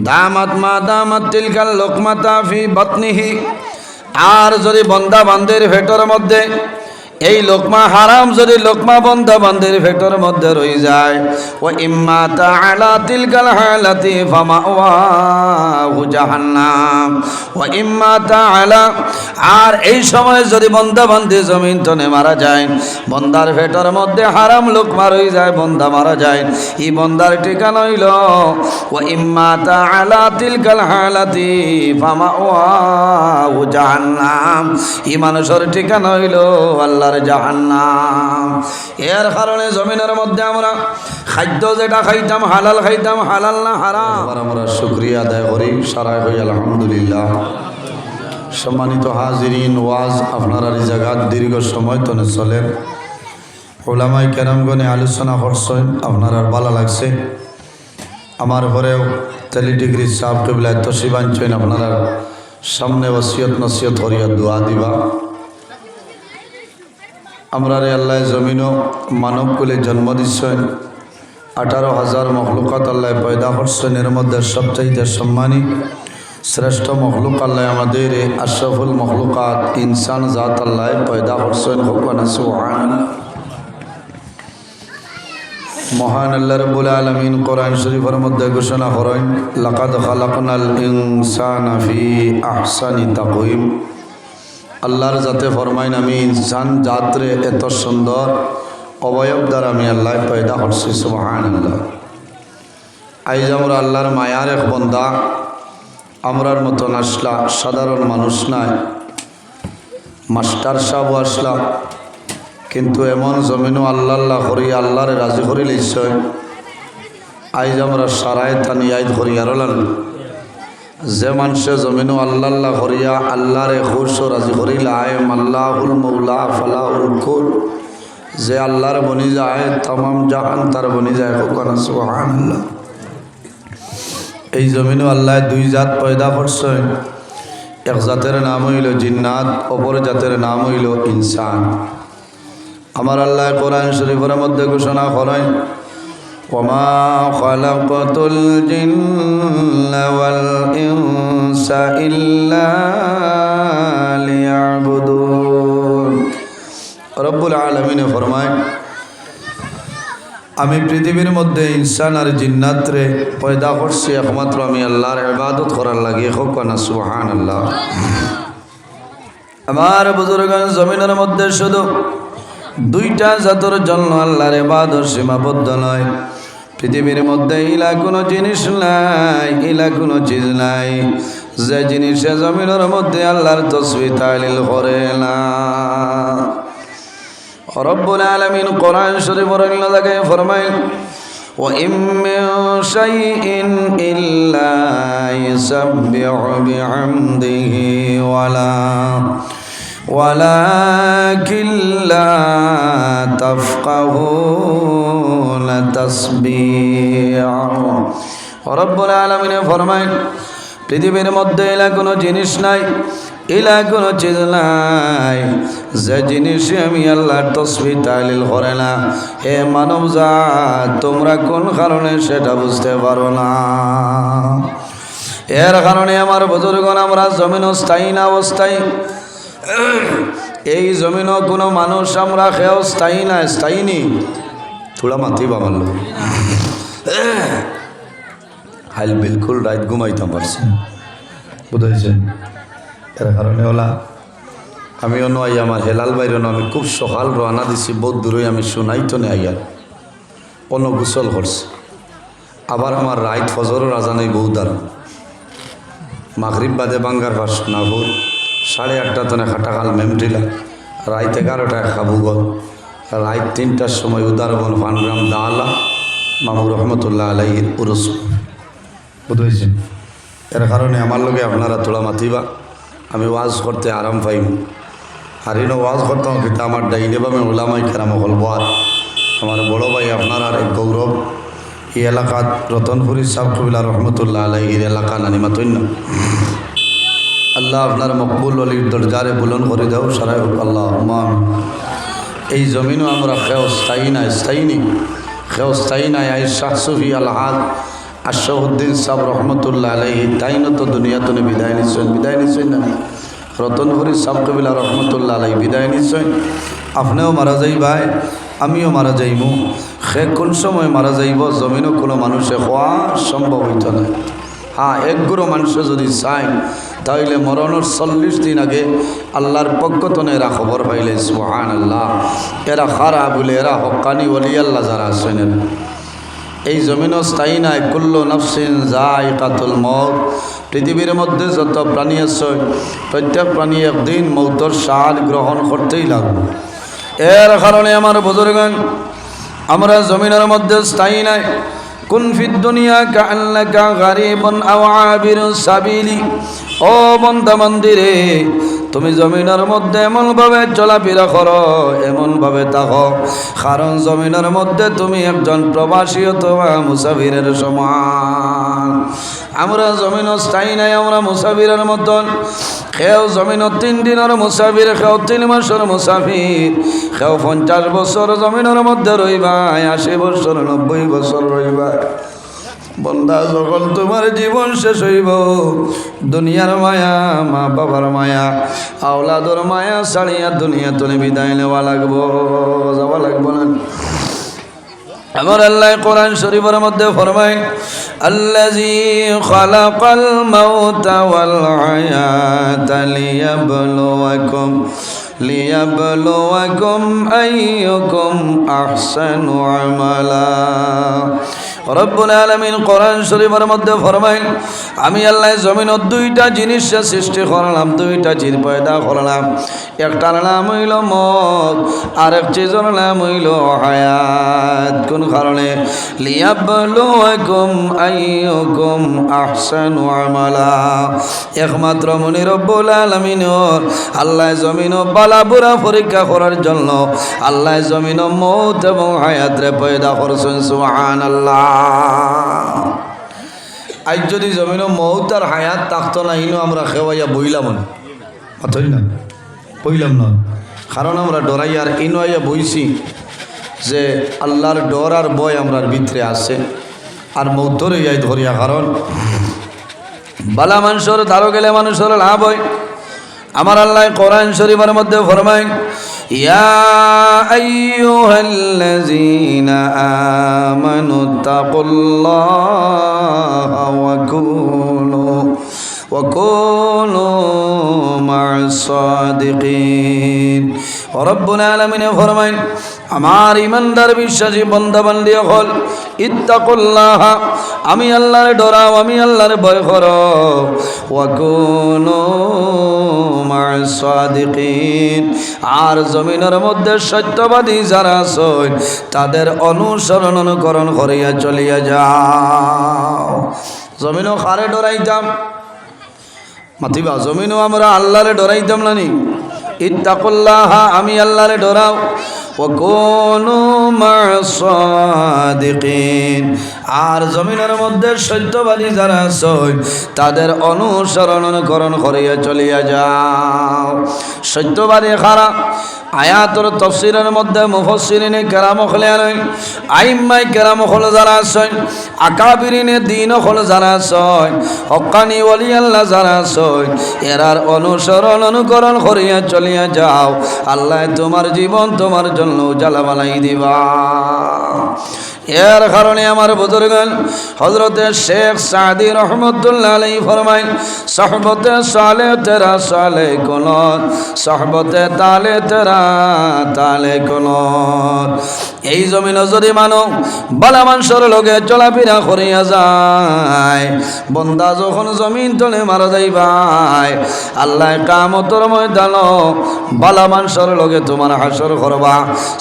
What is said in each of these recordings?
দামাত মা দামাত তিলকাল লোকমাতা ফি বাতনিহি। আর যদি বন্দা বান্দির ভেতর মধ্যে এই লোকমা হারাম যদি লোকমা বন্দা বান্দির ভেতর মধ্যে রয়ে যায়, ও ইম্মা তাআলা তিলকাল হালাতি ফামাওয়াহু জাহান্নাম ও ইম্মা তাআলা। আর এই সময় যদি বন্দা বান্দি জমিন তনে মারা যায়, বন্দার ভেতর মধ্যে হারাম লোকমা রয়ে যায়, বন্দা মারা যায়, এই বন্দার ঠিকানা হইল ও ইম্মা তাআলা তিলকাল হালাতি ফামাওয়াহু জাহান্নাম, এই মানুষের ঠিকানা হইল আল্লাহর জাহান্নাম। এর কারণে জমিনের মধ্যে আমরা খাদ্য যেটা খাইতাম হালাল খাইতাম, হালাল না হারাম। আমরা শুকরিয়া আদায় করি, সারাই হই আলহামদুলিল্লাহ। সম্মানিত হাজিরিন, ওয়াজ আপনারা এই জায়গার দীর্ঘ সময় তনে চলে, ওলামাই কেরামগণে আলোচনা করছেন, আপনারা ভালো লাগছে। আমার ঘরেও তেলি ডিগ্রি সাহেব কেবলায় তসিব আনছেন, আপনারা সামনে ওসিয়ত নসিয়ত করিয়া দোয়া দিবা। আমরা রে আল্লাহ জমিনও মানব কুলে জন্ম দিচ্ছেন, 18,000 মখলুকাত আল্লাহ পয়দা করছেন। এর মধ্যে সবচাইতে সম্মানী শ্রেষ্ঠ মখলুক আল্লাহ আমাদের আশরাফুল মখলুকাত ইনসান জাত আল্লাহ পয়দা করছেন। মহান আল্লাহ রাব্বুল আলামিন কোরআন শরীফের মধ্যে ঘোষণা করেন, লাকাদ খালাকনাল ইনসানা ফি আহসানি তাকওয়িম। আল্লাহর জাতে ফরমাইন, আমি ইনসান জাতরে এত সুন্দর অবয়ব দ্বারা আমি আল্লাহ পয়দা করছি। সুবহানাল্লাহ। আইজ আমরা আল্লাহর মায়ার এক বন্দা, আমরার মতন আসলা, সাধারণ মানুষ নাই, মাস্টার সাহেব আসলা, কিন্তু এমন জমিনও আল্লাহ আল্লাহ করি আল্লাহরে রাজি করি লইছে। আইজ আমরা সারায় থানি আইজ করি আরলান যে মানুষে জমিনও আল্লাহ আল্লাহ করিয়া আল্লাহরে খুশ রাজি করিলা, আল্লাহুল মৌলা ফালাহুল কুল, যে আল্লাহর বনি যায় তামাম জাহান তার বনি যায়। সুবহানাল্লাহ। এই জমিনও আল্লাহ দুই জাত পয়দা করছেন, এক জাতের নাম হইল জিন্নাত, অপর জাতের নাম হইল ইনসান। আমার আল্লাহ কোরআন শরীফের মধ্যে ঘোষণা করেন, ওমা খালাকাতুল জিন্না ওয়াল ইনসা ইল্লা লিয়াবুদুন। রব্বুল আলামিন ফরমায়, আমি পৃথিবীর মধ্যে ইনসান আর জিন্নাতরে পয়দা করছি একমাত্র আমি আল্লাহর ইবাদত করার লাগে। হোক না সুবহানাল্লাহ। আমার বুজুর্গান জমিনের মধ্যে শুধু দুইটা জাতের জন্য আল্লাহর ইবাদত সীমাবদ্ধ নয়। পৃথিবীর মধ্যে ইলা কোনো জিনিস নাই, ইলা কোনো চিজ নাই যে জিনিসে জমিনের মধ্যে আল্লাহর তাসবিহ তাহলিল করে না। রব্বুল আলামিন কোরআন শরীফের জায়গায় ফরমায়, ওয়া ইম মিন শাইইন ইল্লা ইউসাব্বিহু বিহামদিহি ওয়ালাকিন লা তাফকাহুনা তাসবিহাহু। রব্বুল আলামিন ফরমায়, পৃথিবীর মধ্যে এলা কোনো জিনিস নাই, এলা কোনো চিজ নাই যে জিনিসে আমি আল্লাহর তাসবিহ তাহলিল করে না। হে মানব জাত, তোমরা কোন কারণে সেটা বুঝতে পারো না। এর কারণে আমার বুজুর্গণ, আমরা জমিন স্থায়ী না অস্থায়ী, এই জমিনও কোনো মানুষ আমরা খেয়েও স্থায়ী না স্থায়ী নি। থোড়া মাতি বামাল হাইল বিলকুল রাত ঘুমাইতাম পারছি, বুঝেছে। এর কারণে ওলা আমি অন্য আই আমার হেলাল বাইরে আমি খুব সকাল রওনা দিছি, বহুত দূরে আমি শুনাইতো না আইয়ার অন্য গোসল করছি। আবার আমার রাইত ফজরের আজানেই বহু দাঁড়ান, মাগরিব বাদে বাঙ্গার ভাস নাভুর 8:30 তনে খাটাখাল মেমটিলা, রাইত 11টায় খাবুগল, রাইত 3টার সময় উদারবন পানগ্রাম দাঁলা মামু রহমতুল্লাহ আলাইহির উরুস, বুঝেছেন। এর কারণে আমার লগে আপনারা তোলা মাতিবা, আমি ওয়াজ করতে আরাম পাইম। আর ইনো ওয়াজ করতাম কিন্তু আমার ডাইনে বামে ওলামাই কেরাম হল বার, আমার বড় ভাই আপনার এক গৌরব। এই এলাকাত রতনপুরি সাহেব কবিলা রহমতুল্লাহ আলাইহির এলাকা নানিমাতন্য। আল্লাহ আপনার মকবুল অলির দরজারে বুলন করে দাও সারাই হোক আল্লাহ। এই জমিনও আমরা খেও স্থায়ী নাই, স্থায়ী নি খেও স্থায়ী নাই। আই শাহ সুফি আলহাদ আশরাফুদ্দিন সাহেব রহমতুল্লাহ আলাইহি তাইন তো দুনিয়াতনে বিদায় নিশ্চয় না রতনপুরি সাহেব কবিলা রহমতুল্লাহ আলাইহি বিদায় নিশ্চয় আপনিও মারা যাইবাই আমিও মারা যাইমু সে কোন সময় মারা যাইব জমিনও কোনো মানুষে হওয়া সম্ভব হইত না হ্যাঁ একগুলো মানুষে যদি চায় তাইলে মরণের 40 দিন আগে আল্লাহর পক্ষতনে এরা খবর পাইলে সুবহানাল্লাহ এরা খারা বলে এরা হক্কানি ওলি আল্লাহ যারা আছেন এই জমিনও স্থায়ী নাই কুল্লু নাফসিন যায়কাতুল মউত পৃথিবীর মধ্যে যত প্রাণী আছে প্রত্যেক প্রাণী একদিন মৌতের স্বাদ গ্রহণ করতেই লাগবে এর কারণে আমার বুজুর্গগণ আমরা জমিনের মধ্যে স্থায়ী নাই কুন ফিদ দুনিয়া কাআন্নাকা গারিবুন আও আবিরুস সাবিলি ও বান্দা মন্দিরে তুমি জমিনের মধ্যে এমনভাবে চলাফেরা করো এমনভাবে থাকো কারণ জমিনের মধ্যে তুমি একজন প্রবাসী অথবা মুসাফিরের সমান আমরা জমিন স্থায়ী নাই আমরা মুসাফিরের মতন কেউ জমিন 3 দিনের মুসাফির কেউ 3 মাসের মুসাফির কেউ 50 বছর জমিনের মধ্যে রইবা 80 বছর 90 বছর রইবা বন্দা যখন তোমার জীবন শেষ হইব দুনিয়ার মায়া মা বাবার মায়া আওলাদর মায়া ছাড়িয়া দুনিয়া তুমি বিদায় নেওয়া লাগবো যাওয়া লাগবো না আমার আল্লাহ কোরআন শরীফের মধ্যে ফরমায় আল্লাযী খালাকাল মাউতা ওয়াল হায়াতা লিয়াবলুয়াকুম আইয়ুকুম আহসানু আমালা রব্বুল আলামিন কোরআন শরীফের মধ্যে ফরমায় আমি আল্লাহ জমিনত 2টা জিনিস সৃষ্টি করলাম 2টা জিনিস পয়দা করলাম একটার নাম হইল মত আর একটির নাম হইল হায়াত কোন কারণে লিয়াবলুয়াকুম আইয়ুকুম আহসানু আমালা একমাত্র মনি রব্বুল আলামিন আল্লাহ জমিন বালা বুরা পরীক্ষা করার জন্য আল্লাহ জমিন মত এবং হায়াত রে পয়দা করছেন সুবহানাল্লাহ আজ যদি জমিন মৌত আর হায়াত থাকতো না ইনো আমরা খেওয়াইয়া বইলাম অথই না বইলাম না কারণ আমরা ডরাইয়ার ইনো আইয়া বইছি যে আল্লাহর ডর আর ভয় আমরার ভিতরে আছে আর মৌতর ইয়াই ধরিয়া কারণ বালা মানুষের দারো গেলে মানুষের লাভ হয় আমার আল্লাহ কোরআন শরীফের মধ্যে ফরমায় ইয়া আইয়ুহাল্লাযীনা আমানু তাকুল্লাহা ওয়া কুনু মা'আস সাদিকিন রব্বুল আলামিন ফরমায় আমার ইমানদার বিশ্বাসী বান্দা বান্দি হল ইত্তাকুল্লাহ আমি আল্লাহর ডরাও আমি আল্লাহর ভয় করো ওয়া কুনু মা'আস সাদিকিন আর জমিনের মধ্যে সত্যবাদী যারা আছে তাদের অনুসরণ অনুকরণ করিয়া চলিয়া যাও জমিনও কারে ডরাইতাম মাতিবা জমিনও আমরা আল্লাহরে ডরাইতাম না নি ইত্তাকুল্লাহ আমি আল্লাহরে ডরাও ওয়া কুনু মা'আস সাদিকিন আর জমিনের মধ্যে সত্যবাদী যারা আছে তাদের অনুসরণ অনুকরণ করিয়া চলিয়া যাও সত্যবাদী খারা আয়াতের তাফসীরের মধ্যে মুফাসসিরিনে কেরাম হলেন আইম্মাই কেরাম হল যারা আছেন আকাবিরিনে দ্বীন হল যারা আছেন হক্কানি ওলি আল্লাহ যারা আছেন এরার অনুসরণ অনুকরণ করিয়া চলিয়া যাও আল্লাহ তোমার জীবন তোমার জন্য উজালা বানাই দিবা এর কারণে আমার বুজুর্গগণ হযরতে শেখ সাদি রহমতুল্লাহ আলাইহি ফরমায় সুহবতে সালে তেরা সালে কুনত সুহবতে তালে তেরা তালে কুনত এই জমিন যদি মানো বালা মানুষের লগে চলাফেরা করিয়া যায় বন্দা যখন জমিন তলে মারা যাইবাই আল্লাহ কিয়ামতের ময়দান বালা মানুষের লগে তোমার হাসর করবা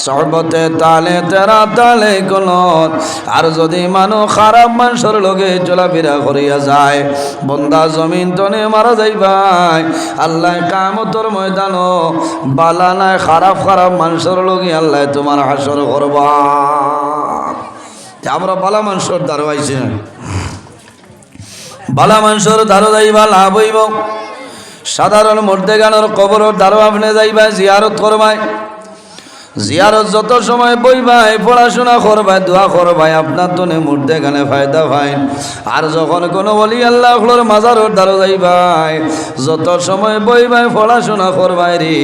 সুহবতে তালে তেরা তালে কুনত আর যদি মানো খারাপ মানুষের লগে চলাফেরা করিয়া যায় বন্দা জমিন তনে মারা যাইবাই আল্লাহ কিয়ামতের ময়দান বালা নাই খারাপ খারাপ মানুষের লগে আল্লাহ তোমার হাসর করবা আমরা বালা মানুষের দ্বারা আইছি না বালা মানুষের দ্বারা যাইবা লাভ হইব সাধারণ মর্দে গানোর কবরের দ্বারা আপনি যাইবা জিয়ারত করবাই জিয়ারত যত সময় বইবাই, পড়াশোনা করবাই, দোয়া করবাই, আপনার তো মুর্দে গানে ফায়দা পাই। আর যখন কোনো ওলি আল্লাহর মাজারের দ্বারা যাইবাই, যত সময় বইবাই, পড়াশোনা করবাই রে,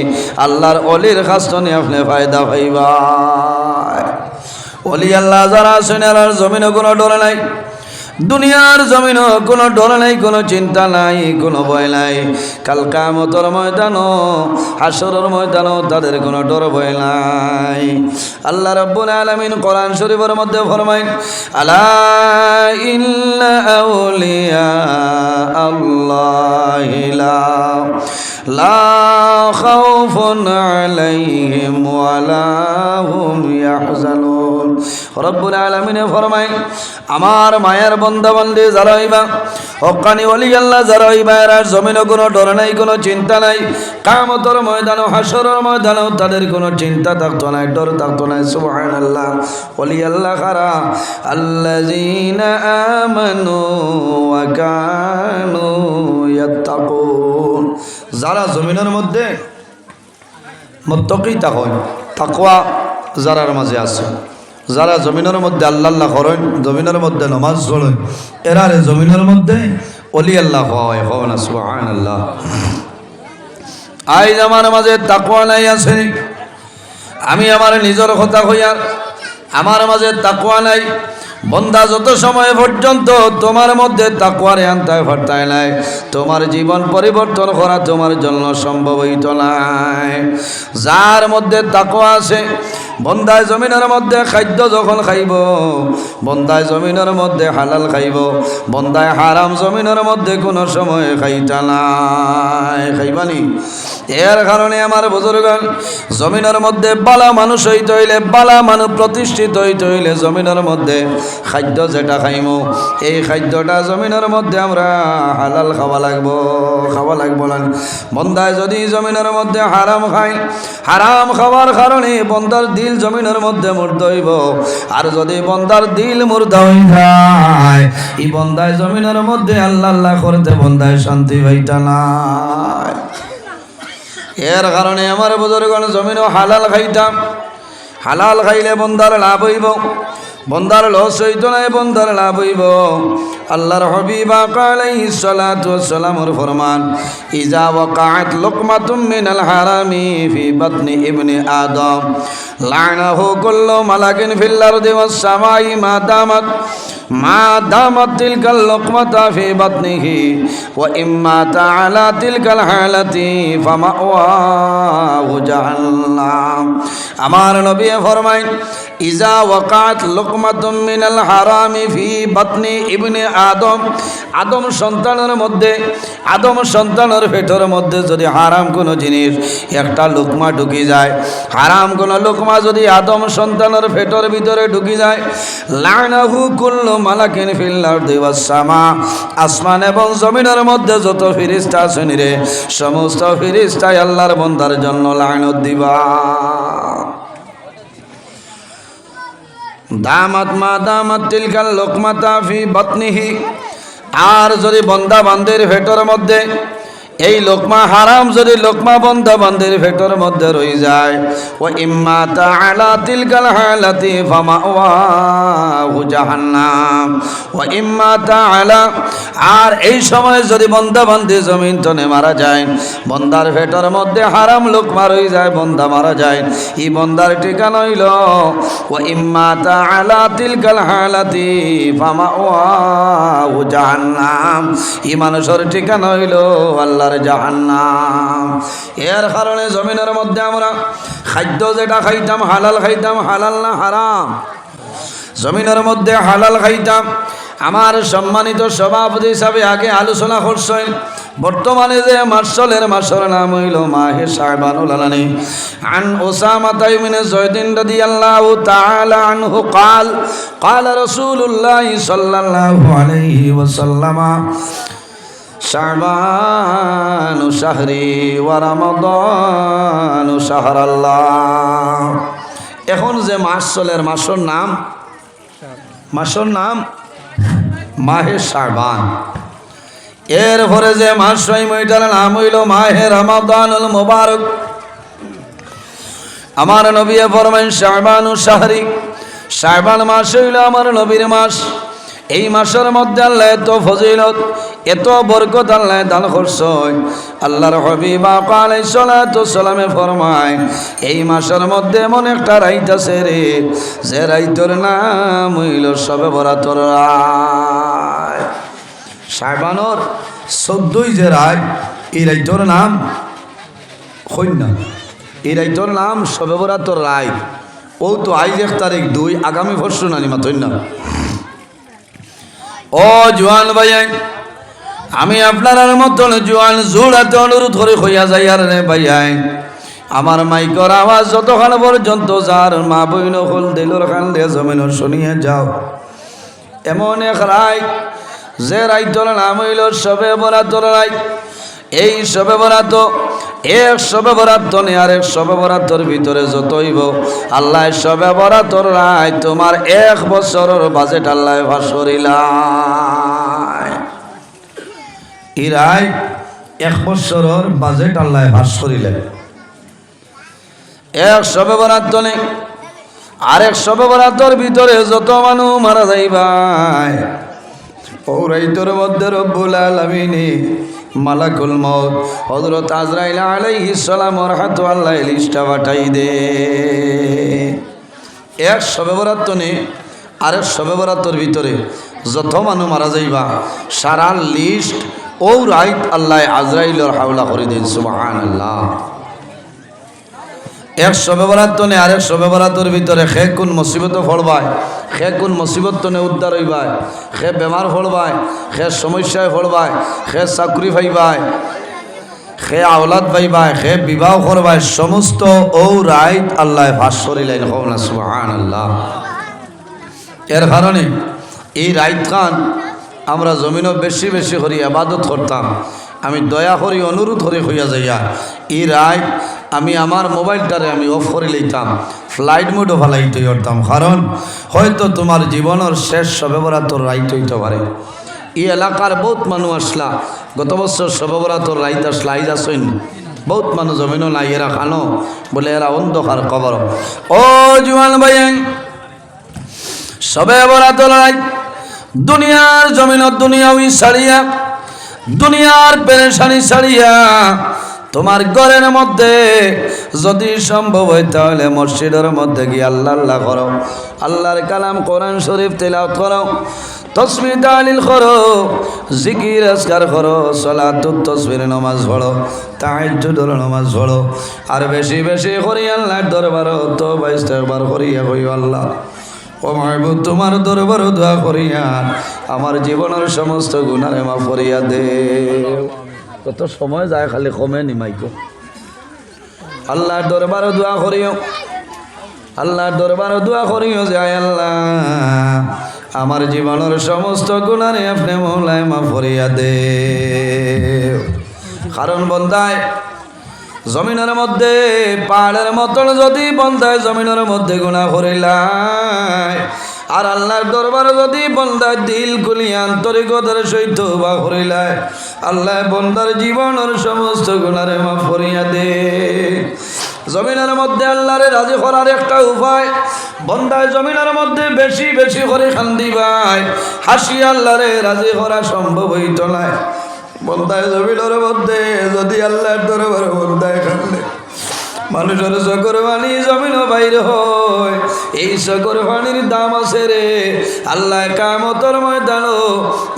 আল্লাহর অলির কাছে আপনি ফায়দা পাইবাই। ওলি আল্লাহ যারা আছেন আর জমিনে কোনো ডর নাই, দুনিয়ার জমিনও কোনো ডর নাই, কোনো চিন্তা নাই, কোনো ভয় নাই। কাল কিয়ামতের ময়দানও, হাসরের ময়দানও তাদের কোনো ডর ভয় নাই। আল্লাহ রাব্বুল আলামিন কোরআন শরীফের মধ্যে ফরমায়, আলা ইন্না আউলিয়া আল্লাহি লা খাউফুন আলাইহিম ওয়ালা হুম ইয়াহজানুন। রব্বুল আলামিন ফরমায়, আমার মায়ের বান্দা বান্দি যারা হইবা, হক্কানি ওলি আল্লাহ যারা হইবা, এরা জমিনে কোনো ডর নাই, কোনো চিন্তা নাই। কিয়ামতের ময়দানে, হাসরের ময়দানে তাদের কোনো চিন্তা থাকতো না, ডর থাকতো না। সুবহানাল্লাহ। ওলি আল্লাহ কারা? আল্লাযীনা আমানু ওয়া কানু ইয়াত্তাকুন। যারা জমিনের মধ্যে মুত্তাকি হয়, তাকওয়া যারার মাঝে আছে, যারা জমিনের মধ্যে আল্লাহ আল্লাহ করেন, জমিনের মধ্যে নামাজ পড়েন, এরারে জমিনের মধ্যে ওলি আল্লাহ হয়। না সুবহানাল্লাহ। আজ আমার মাঝে তাকওয়া নাই আছে, আমি আমার নিজের কথা হইয়ার, আমার মাঝে তাকওয়া নাই। বন্দা, যত সময় পর্যন্ত তোমার মধ্যে তাকওয়ারে আনতে পারতাই নাই, তোমার জীবন পরিবর্তন করা তোমার জন্য সম্ভব হইত নাই। যার মধ্যে তাকওয়া আছে, বন্দায় জমিনের মধ্যে খাদ্য যখন খাইব, বন্দায় জমিনের মধ্যে হালাল খাইব, বন্দায় হারাম জমিনের মধ্যে কোনো সময় খাইতা নাই, খাইবানি। এর কারণে আমার বুজুর্গগণ, জমিনের মধ্যে বালা মানুষ হইতে হইলে, বালা মানুষ প্রতিষ্ঠিত হইতে হইলে জমিনের মধ্যে খাদ্য যেটা খাইম, এই খাদ্যটা জমিনের মধ্যে আমরা হালাল খাওয়া লাগবো, খাওয়া লাগবো না। বন্দায় যদি জমিনের মধ্যে হারাম খায়, হারাম খাওয়ার কারণে বন্দার দিল জমিনের মধ্যে মুর্দা হইব। আর যদি বন্দার দিল মুর্দা হয়ে যায়, এই বন্দায় জমিনের মধ্যে আল্লাহ আল্লাহ করতে বন্দায় শান্তি পাইতা নাই। এর কারণে আমার বুজুর্গগণ, জমিনও হালাল খাইতাম। হালাল খাইলে বন্দার লাভ হইব, বন্দার লস হইত নাই, বন্দার লাভ হইব। আল্লাহর হাবিব আলাইহিস সালাতু ওয়াস সালামের ফরমান, ইজা ওয়াকাআত লুকমাতুম মিনাল হারামি ফি বাতনি ইবনি আদম লানাহু কুল্লু মালাকিন ফিল আরদি ওয়াস সামাই মা দামাত তিলকাল লুকমাতা ফি বাতনিহি ওয়া ইম্মা তাআলা তিলকাল হালাতি ফামাওয়াহু জাহান্নাম। আমার নবী ফরমায়, ইজা ওয়াকাত লুকমাতুম মিনাল হারামি ফি বাতনি ইবনে আদম, আদম সন্তানের মধ্যে, আদম সন্তানের পেটের মধ্যে যদি হারাম কোনো জিনিস একটা লুকমা ঢুকি যায়, হারাম কোনো লুকমা যদি আদম সন্তানের পেটের ভিতরে ঢুকি যায়, লানাহু কুল্লু মালাকিন ফিল আরদি ওয়াস সামা, আসমান এবং জমিনের মধ্যে যত ফেরেশতা আছেন রে, সমস্ত ফেরেশতাই আল্লাহর বান্দার জন্য লানত দিবা। দামাত মা দামাত তিলকাল লুকমাতা ফি বাতনিহি। আর যদি বন্দা বান্দির পেটের মধ্যে এই লোকমা হারাম, যদি লোকমা বন্দা বান্দির পেটের মধ্যে রয়ে যায়, ও ইম্মা তাআলা তিলকাল হালাতি ফামাওয়াহু জাহান্নাম ও ইম্মা তাআলা। আর এই সময় যদি বন্দা বান্দি জমিন তনে মারা যায়, বন্দার পেটের মধ্যে হারাম লোকমা রয়ে যায়, বন্দা মারা যায়, এই বন্দার ঠিকানা হইল ও ইম্মা তাআলা তিলকাল হালাতি ফামাওয়াহু জাহান্নাম, এই মানুষের ঠিকানা হইল আল্লাহ জাহান্নাম। এর কারণে জমিনের মধ্যে আমরা খাদ্য যেটা খাইতাম, হালাল খাইতাম, হালাল না হারাম, জমিনের মধ্যে হালাল খাইতাম। আমার সম্মানিত সভাপতি হিসাবে আগে আলোচনা করছেন, বর্তমানে যে মাসলের মাসের নাম হইল মাহে শাবানুল আলানি। আন উসামা ইবনে যায়দিন রাদিয়াল্লাহু তাআলা আনহু قال قال رسول الله صلى الله عليه وسلم শাবানু শাহরি ওয়া রমাদানু শাহরাল্লাহ। এখন যে মাস চলের মাসের নাম, মাসের নাম মাহে শাবান। এরপরে যে মাস ওইটার নাম হইল মাহে রমাদানুল মুবারক। আমার নবী ফরমান শাবানু শাহরি, শাবান মাস হইল আমার নবীর মাস। এই মাসের মধ্যে আল্লাহ এত ফজিলত, এত বরকত আল্লাহ দান করছেন। আল্লাহর হাবিব আলাইহিস সালাতু সালামে ফরমায়, এই মাসের মধ্যে এমন একটা রাইত আছে রে, যে রাইতের নাম হইল শবে বরাতর রাত। শাবানর 14 যে রাত, এই রাইতের নাম কইনা, এই রাইতের নাম শবে বরাতর রাত। ও তো আজ 1 তারিখ 2, আগামী পরশু নানি মাতই না। ও জোয়ান ভাই, আমি আপনার মতন জোয়ান জোড়াতে অনুরোধ করে হইয়া যাই আর রে ভাই, আমার মাইকর আওয়াজ যতক্ষণ পর্যন্ত যার মা বইন হল দিলর খান দিয়ে জমিন শুনিয়ে যাও। এমন এক রাত, যে রাইতর নাম হইল শবে বরাতর রাত। এই শবে বরাত, এক শবে বরাত নেই আর এক শবে বরাতর ভিতরে যত হইব, আল্লাহ শবে বরাতর রাত তোমার 1 বছরের বাজেট আল্লাহ ভাস করিলাই। এই রাত 1 বছরের বাজেট আল্লাহ ভাস করিলেন। এক শবে বরাত নেই আর এক শবে বরাতর ভিতরে যত মানুষ মারা যাইবাই, ও রাইতর মধ্যে রব্বুল আলামিন মালাকুল মউত হযরত আজরাইল আলাইহিস সালাম রাহমাতু আল্লাহ লিস্টটা পাঠাই দে। এক শবে বরাত নেই আর এক শবে বরাতর ভিতরে যত মানুষ মারা যাইবা, সারা লিস্ট ও রাইত আল্লাহ আজরাইলের হাওলা করে দেন। সুবহানাল্লাহ। এক শবে বরাত নেই আর এক শবে বরাতর ভিতরে খে কোন মুসিবত ফলবায়, খে কোন মুসিবত তনে উদ্ধার হইবায়, খে বেমার ফলবায়, খে সমস্যায় ফলবায়, খে চাকরি পাইবায়, খে আওলাদ পাইবায়, খে বিবাহ করবায়, সমস্ত ও রাইত আল্লাহ ভাস করিলেন। সুবহানাল্লাহ। এর কারণে এই রাইত খান আমরা জমিনও বেশি বেশি করি ইবাদত করতাম। আমি দয়া করি অনুরোধ করে হইয়া যাইয়া, এই রাত আমি আমার মোবাইলটারে আমি অফ করে লইতাম, ফ্লাইট মোডও ফালাইতে করতাম। কারণ হয়তো তোমার জীবনের শেষ শবে বরাতর রাইত হইতে পারে। এই এলাকার বহুত মানুষ আসলা, গত বছর শবে বরাতর রাইত আসলা, আইজ আসেন বহুত মানুষ জমিনও নাই, এরা খানো বলে এরা অন্ধকার কবর। ও জুয়ান ভাই, শবে বরাতর রাইত দুনিয়ার জমিনত দুনিয়াওই ছাড়িয়া, দুনিয়ার পেরেশানি ছাড়িয়া তোমার ঘরের মধ্যে যদি সম্ভব হয় তাহলে মসজিদের মধ্যে গিয়ে আল্লাহ আল্লাহ করো, আল্লাহর কালাম কোরআন শরীফ তেলাওয়াত করো, তাসবিহ তাহলিল করো, জিকির আজকার করো, সালাতুত তাসবিহ নামাজ পড়ো, তাহাজ্জুদের নামাজ পড়ো। আর বেশি বেশি করি আল্লাহর দরবারে তওবা ইস্তেগফার করিয়া কইও, আল্লাহ ও মাহবুব তোমার দরবারে দোয়া করিয়া আমার জীবনের সমস্ত গুনাহে মাফ করিয়া দে। কত সময় যায় খালি কমে নিমাইকো। আল্লাহর দরবারে দোয়া করিও, আল্লাহর দরবারে দোয়া করিও যে আয় আল্লাহ আমার জীবনের সমস্ত গুনাহে আপনি মওলায় মাফ করিয়া দে। কারণ বন্দায় জমিনের মধ্যে পাহাড়ের মতন যদি বন্দায় জমিনের মধ্যে গুনাহ করিলাই, আর আল্লাহর দরবারে যদি বন্দার দিল খুলি আন্তরিকতার সহিত তওবা করিলাই, আল্লাহ বন্দার জীবনের সমস্ত গুনাহে মাফ করিয়া দে। জমিনের মধ্যে আল্লাহরে রাজি করার একটা উপায়, বন্দায় জমিনের মধ্যে বেশি বেশি করে কান্দিবাই, হাসি আল্লাহরে রাজি করা সম্ভব হইত না। বন্দায় জমিনের মধ্যে যদি আল্লাহর দরবারে বন্দায় কান্দে, মানুষের চোখের পানি জমিনও বাইরে হয়। এই চোখের পানির দাম আছে রে, আল্লাহ কিয়ামতের ময়দানও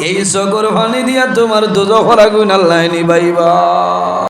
এই চোখের পানি দিয়া তোমার দোজখের আগুন আল্লাহ নিবাইবা।